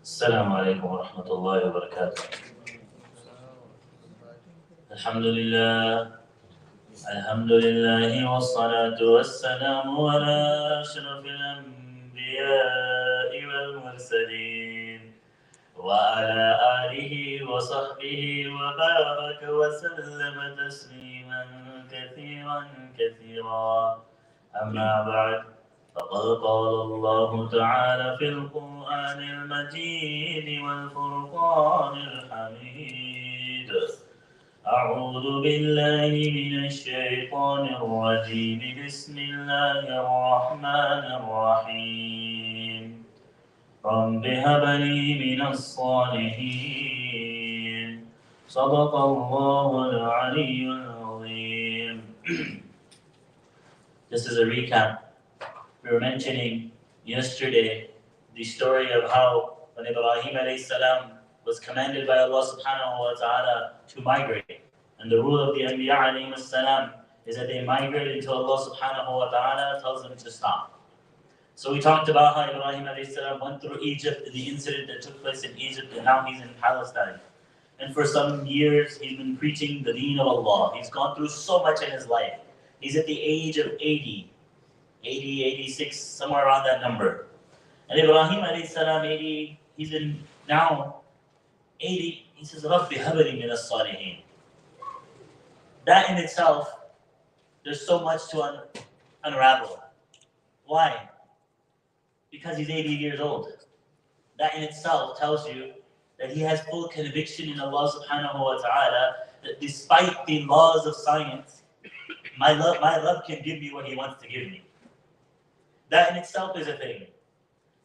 السلام عليكم ورحمة الله وبركاته. الحمد لله الحمد لله والصلاة والسلام على أشرف الأنبياء والمرسلين وعلى آله وصحبه وبارك وسلم تسليما كثيرا كثيرا. أما بعد، فقد قال الله تعالى في القرآن المجيد والفرقان الحميد: أعوذ بالله من الشيطان الرجيم. بسم الله الرحمن الرحيم. رب هب لي من الصالحين. صدق الله العلي العظيم. This is a recap. We were mentioning yesterday the story of how when Ibrahim السلام was commanded by Allah subhanahu wa ta'ala to migrate. And the rule of the Anbiya alayhim as-salam is that they migrate until Allah subhanahu wa ta'ala tells them to stop. So we talked about how Ibrahim alayhi salam went through Egypt and the incident that took place in Egypt, and now he's in Palestine. And for some years he's been preaching the deen of Allah. He's gone through so much in his life. He's at the age of 80, 86, somewhere around that number. And Ibrahim alayhi salam, 80, he's in now 80, he says, Rabbi habali min as-salihin. That in itself, there's so much to unravel. Why? Because he's 80 years old. That in itself tells you that he has full conviction in Allah subhanahu wa ta'ala, that despite the laws of science, my love can give me what he wants to give me. That in itself is a thing.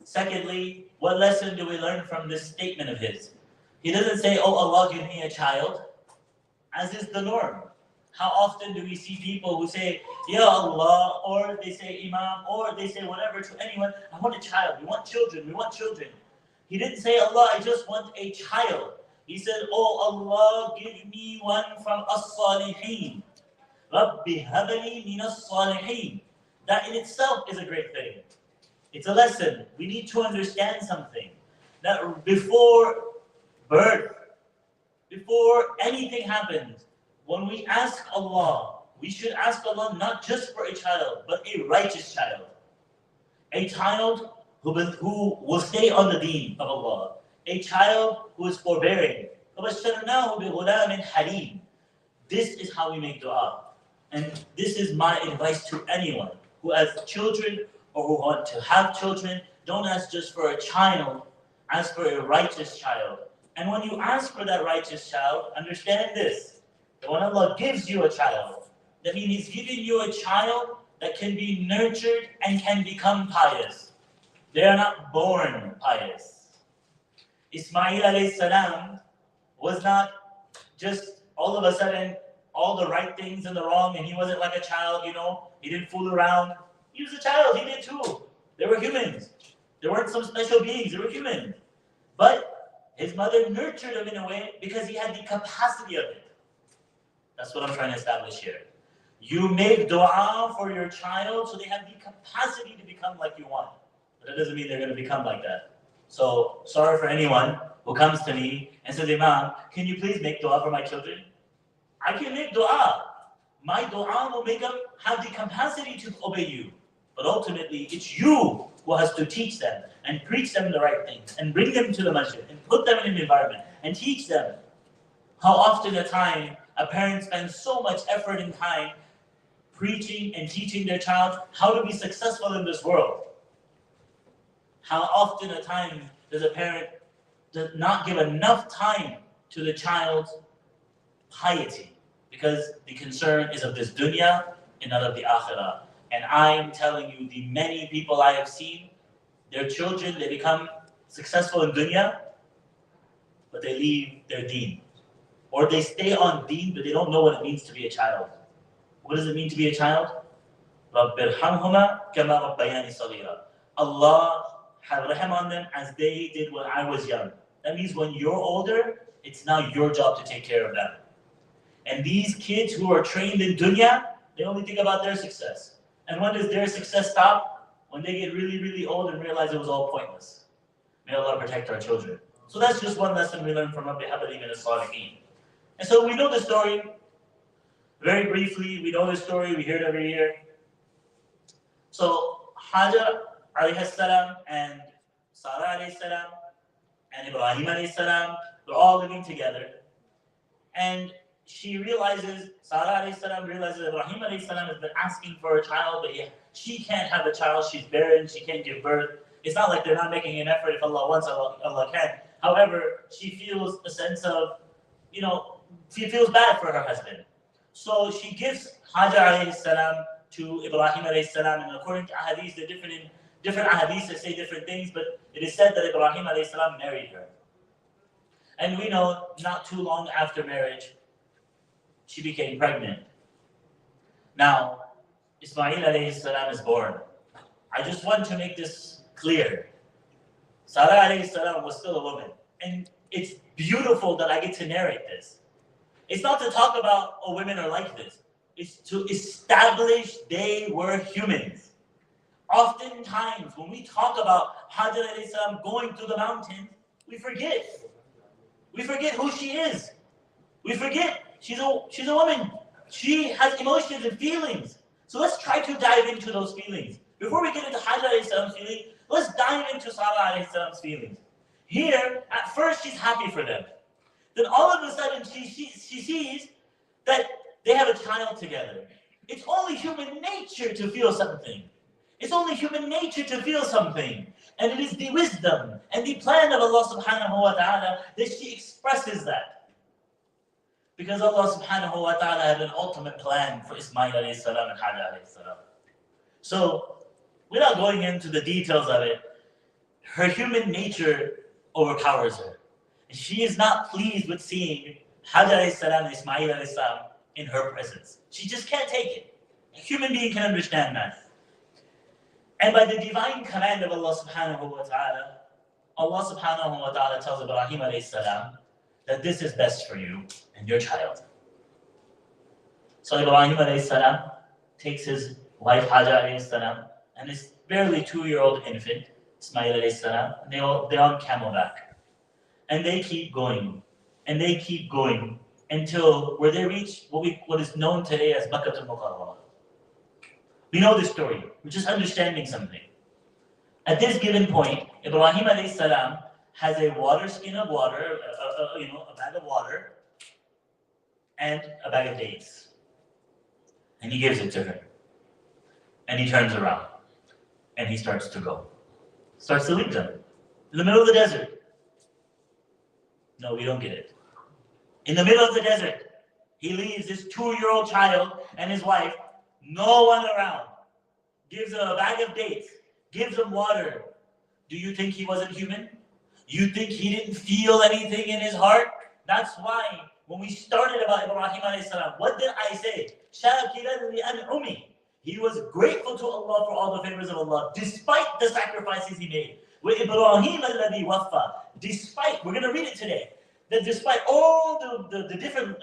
Secondly, what lesson do we learn from this statement of his? He doesn't say, oh, Allah, give me a child, as is the norm. How often do we see people who say, Ya Allah, or they say Imam, or they say whatever to anyone, I want a child, we want children, we want children. He didn't say, Allah, I just want a child. He said, oh Allah, give me one from as-salihin. Rabbi habali min as-salihin. That in itself is a great thing. It's a lesson. We need to understand something. That before birth, before anything happens, when we ask Allah, we should ask Allah not just for a child, but a righteous child. A child who will stay on the deen of Allah. A child who is forbearing. This is how we make dua. And this is my advice to anyone who has children or who want to have children. Don't ask just for a child, ask for a righteous child. And when you ask for that righteous child, understand this, that when Allah gives you a child, that means He's giving you a child that can be nurtured and can become pious. They are not born pious. Ismail alayhi salam was not just all of a sudden all the right things and the wrong, and he wasn't like a child, he didn't fool around. He was a child, he did too. They were humans. They weren't some special beings, they were humans. But his mother nurtured him in a way because he had the capacity of it. That's what I'm trying to establish here. You make dua for your child so they have the capacity to become like you want. But that doesn't mean they're going to become like that. So, sorry for anyone who comes to me and says, Imam, can you please make dua for my children? I can make dua. My dua will make them have the capacity to obey you. But ultimately, it's you who has to teach them and preach them the right things and bring them to the masjid and put them in an environment and teach them. How often a parent spends so much effort and time preaching and teaching their child how to be successful in this world. How often a time does a parent not give enough time to the child's piety? Because the concern is of this dunya and not of the akhirah. And I'm telling you, the many people I have seen, their children, they become successful in dunya, but they leave their deen. Or they stay on deen, but they don't know what it means to be a child. What does it mean to be a child? Allah have raham on them as they did when I was young. That means when you're older, it's now your job to take care of them. And these kids who are trained in dunya, they only think about their success. And when does their success stop? When they get really, really old and realize it was all pointless. May Allah protect our children. So that's just one lesson we learn from Rabbi Habari min as-Salihin. And so we know the story. Very briefly, we know the story, we hear it every year. So Hajar alayhi salam and Sarah alayhi salam and Ibrahim alayhi salam, they're all living together. And she realizes, Sarah alayhi salam realizes Ibrahim alayhi salam has been asking for a child, but she can't have a child, she's barren, she can't give birth. It's not like they're not making an effort. If Allah wants, Allah can. However, she feels a sense of, she feels bad for her husband. So she gives Hajar alayhi salam to Ibrahim alayhi salam, and according to ahadith, the different ahadith that say different things, but it is said that Ibrahim alayhi salam married her. And we know not too long after marriage, she became pregnant. Now, Ismail alayhi salam is born. I just want to make this clear. Sarah alayhi salam was still a woman. And it's beautiful that I get to narrate this. It's not to talk about, women are like this. It's to establish they were humans. Oftentimes, when we talk about Hajar alayhi salam going through the mountains, we forget. We forget who she is. We forget she's a woman. She has emotions and feelings. So let's try to dive into those feelings. Before we get into Hajar alayhi salam's feelings, let's dive into Sarah alayhi salam's feelings. Here, at first, she's happy for them. Then all of a sudden, she sees that they have a child together. It's only human nature to feel something. It's only human nature to feel something. And it is the wisdom and the plan of Allah subhanahu wa ta'ala that she expresses that. Because Allah subhanahu wa ta'ala had an ultimate plan for Ismail alayhi salam and Hajar alayhi salam. So, without going into the details of it, her human nature overpowers her. She is not pleased with seeing Hajar alayhi salam and Ismail alayhi salam in her presence. She just can't take it. A human being can understand that. And by the divine command of Allah subhanahu wa ta'ala, Allah subhanahu wa ta'ala tells Ibrahim alayhi salam that this is best for you and your child. So Ibrahim alayhi salam takes his wife Hajar alayhi salam and his barely 2-year-old infant, Ismail alayhi salam, and they're on camelback. And they keep going, and they keep going, until where they reach what is known today as Makkah al-Mukarramah. We know this story. We're just understanding something. At this given point, Ibrahim alayhi salam has a water skin of water, a bag of water, and a bag of dates. And he gives it to her. And he turns around. And he starts to go. Starts to leave them. In the middle of the desert. No, we don't get it. In the middle of the desert, he leaves his 2-year-old child and his wife, no one around. Gives them a bag of dates. Gives them water. Do you think he wasn't human? You think he didn't feel anything in his heart? That's why when we started about Ibrahim alayhi salam, what did I say? شَاكِرًا لِأَنْعُمِهِ. He was grateful to Allah for all the favors of Allah, despite the sacrifices he made. وَإِبْرَاهِيمَ الَّذِي وَفَّى. Despite, we're going to read it today, that despite all the different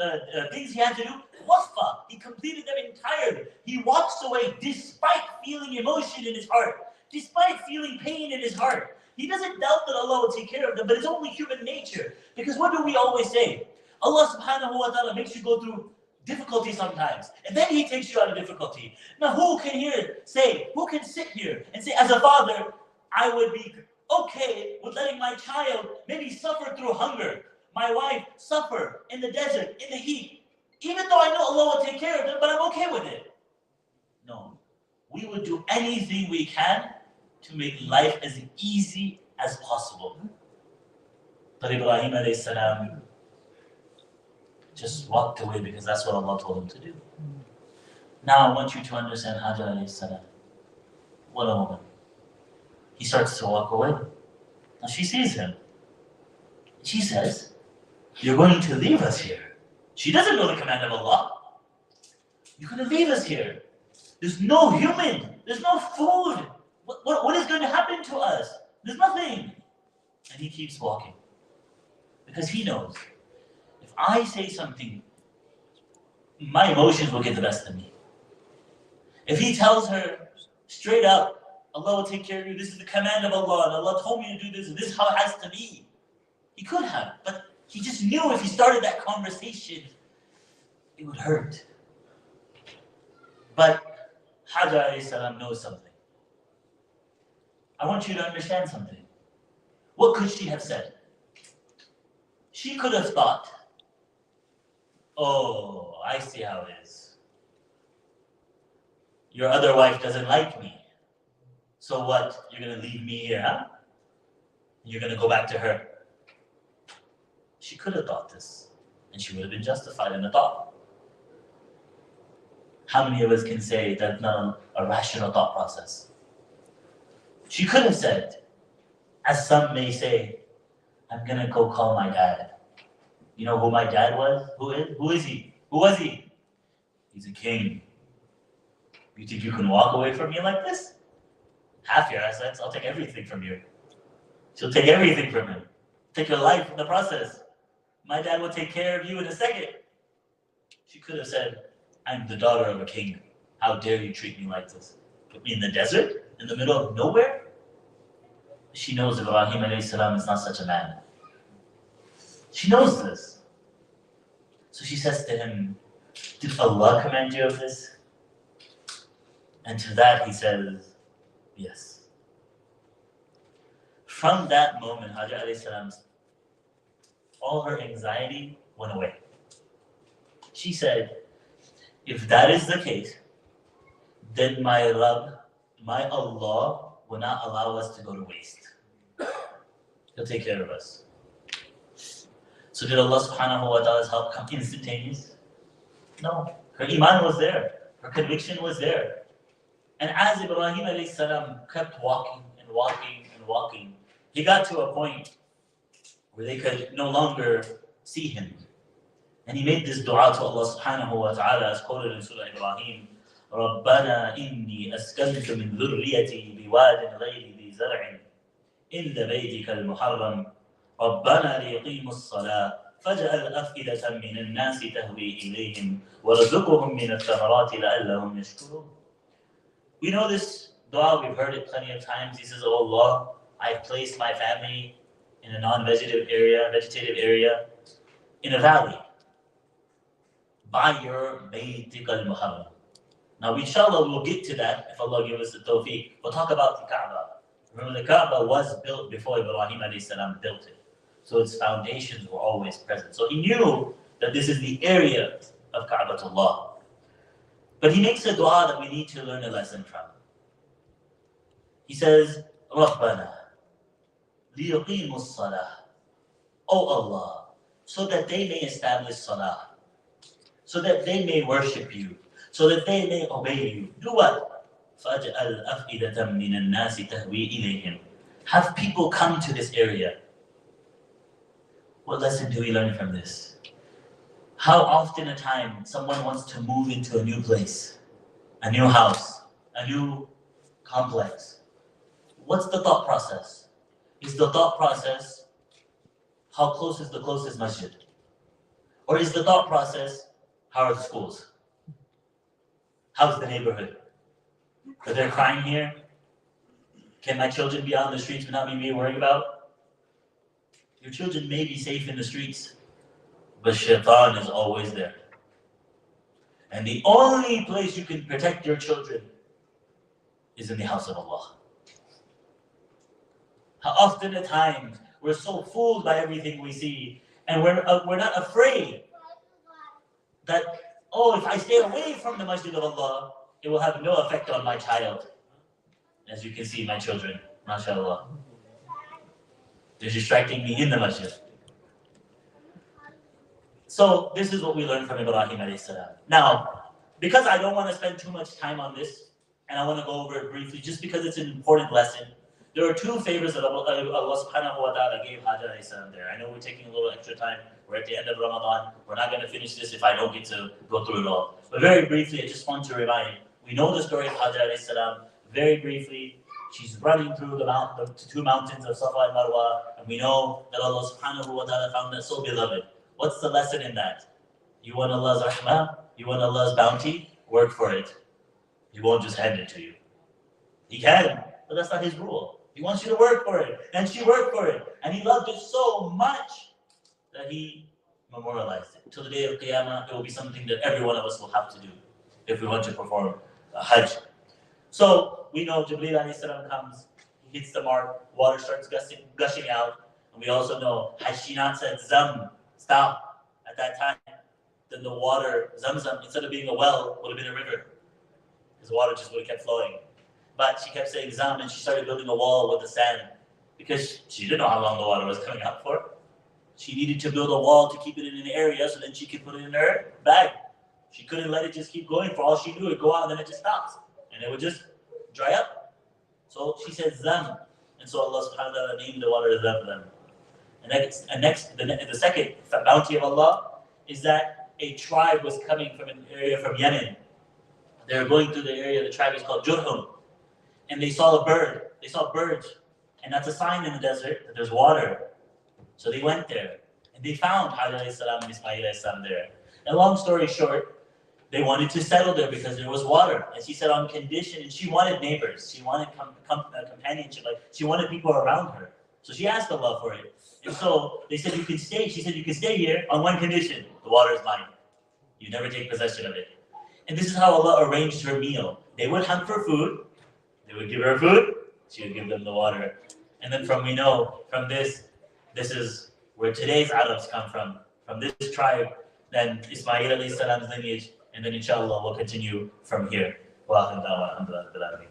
things he had to do, wafa, he completed them entirely. He walks away despite feeling emotion in his heart, despite feeling pain in his heart. He doesn't doubt that Allah will take care of them, but it's only human nature. Because what do we always say? Allah subhanahu wa ta'ala makes you go through difficulty sometimes, and then he takes you out of difficulty. Now who can sit here and say, as a father, I would be okay with letting my child maybe suffer through hunger, my wife suffer in the desert, in the heat, even though I know Allah will take care of them, but I'm okay with it. No, we would do anything we can to make life as easy as possible. But Ibrahim alayhi salam just walked away because that's what Allah told him to do. Now I want you to understand Hajar alayhi salam. What a woman. He starts to walk away. Now she sees him. She says, "You're going to leave us here." She doesn't know the command of Allah. You're going to leave us here. There's no human. There's no food. What is going to happen to us? There's nothing. And he keeps walking. Because he knows, if I say something, my emotions will get the best of me. If he tells her straight up, Allah will take care of you. This is the command of Allah, and Allah told me to do this, and this is how it has to be. He could have, but he just knew if he started that conversation, it would hurt. But Hajar alayhi salam knows something. I want you to understand something. What could she have said? She could have thought, oh, I see how it is. Your other wife doesn't like me. So what? You're going to leave me here, huh? You're going to go back to her. She could have thought this, and she would have been justified in the thought. How many of us can say that's not a rational thought process? She could have said, as some may say, I'm going to go call my dad. You know who my dad was? Who is he? Who was he? He's a king. You think you can walk away from me like this? Half your assets, I'll take everything from you. She'll take everything from him. Take your life in the process. My dad will take care of you in a second. She could have said, I'm the daughter of a king. How dare you treat me like this? Put me in the desert, in the middle of nowhere? She knows Ibrahim alayhi salam is not such a man. She knows this. So she says to him, did Allah command you of this? And to that he says, yes. From that moment, Hajar alayhi salam, all her anxiety went away. She said, if that is the case, then my Rabb, my Allah, will not allow us to go to waste. He'll take care of us. So did Allah subhanahu wa ta'ala's help come instantaneous? No. Her iman was there. Her conviction was there. And as Ibrahim alayhi salam kept walking and walking and walking, he got to a point where they could no longer see him. And he made this dua to Allah subhanahu wa ta'ala as quoted in Surah Ibrahim, رَبَّنَا إِنِّي أَسْكَنْتُ مِنْ ذُرِّيَّتِي بِوَادٍ غَيْرِ ذِي زَرْعٍ إِنَّ بَيْتِكَ الْمُحَرَّمِ رَبَّنَا لِيُقِيمُوا الصَّلَاةَ فَاجْعَلْ أَفْئِدَةً مِنَ النَّاسِ تَهْوِي إِلَيْهِمْ وَارْزُقْهُم مِّنَ الثَّمَرَاتِ لَعَلَّهُمْ يَشْكُرُونَ. We know this dua, we've heard it plenty of times. He says, oh Allah, I've placed my family in a non-vegetative area, in a valley, by your Baytik al-Muharram. Now, inshallah, we'll get to that if Allah gives us the tawfiq. We'll talk about the Kaaba. Remember, the Kaaba was built before Ibrahim alayhi salam built it. So its foundations were always present. So he knew that this is the area of Ka'batullah. But he makes a dua that we need to learn a lesson from. He says, رَبَّنَا لِيُقِيمُوا الصَّلَاةَ. O Allah, so that they may establish salah, so that they may worship you, so that they may obey you. Do what? فَاجْعَلْ أَفْئِدَةً مِّنَ النَّاسِ تَهْوِي إِلَيْهِمْ. Have people come to this area. What lesson do we learn from this? How often a time someone wants to move into a new place, a new house, a new complex. What's the thought process? Is the thought process, how close is the closest masjid? Or is the thought process, how are the schools? How's the neighborhood? Are they crying here? Can my children be out in the streets without me being worried about? Your children may be safe in the streets, but shaitan is always there. And the only place you can protect your children is in the house of Allah. How often at times we're so fooled by everything we see, and we're not afraid that, oh, if I stay away from the masjid of Allah, it will have no effect on my child. As you can see, my children, mashallah, they're distracting me in the masjid. So this is what we learned from Ibrahim alayhi salam. Now, because I don't want to spend too much time on this, and I want to go over it briefly, just because it's an important lesson, there are two favors that Allah subhanahu wa ta'ala gave Hajar alayhi salam there. I know we're taking a little extra time. We're at the end of Ramadan. We're not going to finish this if I don't get to go through it all. But very briefly, I just want to remind, we know the story of Hajar alayhi salam. Very briefly, she's running through the two mountains of Safa and Marwa, and we know that Allah subhanahu wa ta'ala found that so beloved. What's the lesson in that? You want Allah's rahmah? You want Allah's bounty? Work for it. He won't just hand it to you. He can, but that's not his rule. He wants you to work for it. And she worked for it. And he loved it so much that he memorialized it. Till the day of Qiyamah, it will be something that every one of us will have to do if we want to perform a Hajj. So we know Jibreel alayhi salam comes, he hits the mark, water starts gushing out. And we also know, had she not said Zam, stop, at that time, then the water, Zamzam, instead of being a well, would have been a river. Because the water just would have kept flowing. But she kept saying Zam, and she started building a wall with the sand. Because she didn't know how long the water was coming out for. She needed to build a wall to keep it in an area so then she could put it in her bag. She couldn't let it just keep going. For all she knew, it would go out and then it just stops. And it would just dry up. So she said Zam. And so Allah subhanahu wa ta'ala named the water Zamzam. And the second bounty of Allah is that a tribe was coming from an area from Yemen. They were going through the area, the tribe is called Jurhum. And they saw a bird. They saw birds. And that's a sign in the desert that there's water. So they went there. And they found Hajar alayhi salam and Ismail alayhi salam there. And long story short, they wanted to settle there because there was water. And she said on condition, and she wanted neighbors. She wanted companionship. Like she wanted people around her. So she asked Allah for it. And so they said, you can stay. She said, you can stay here on one condition. The water is mine. You never take possession of it. And this is how Allah arranged her meal. They would hunt for food. They would give her food. She would give them the water. And then from this is where today's Arabs come from this tribe, then Ismail alayhi salam's lineage, and then inshallah we'll continue from here. Wa alhamdulillah.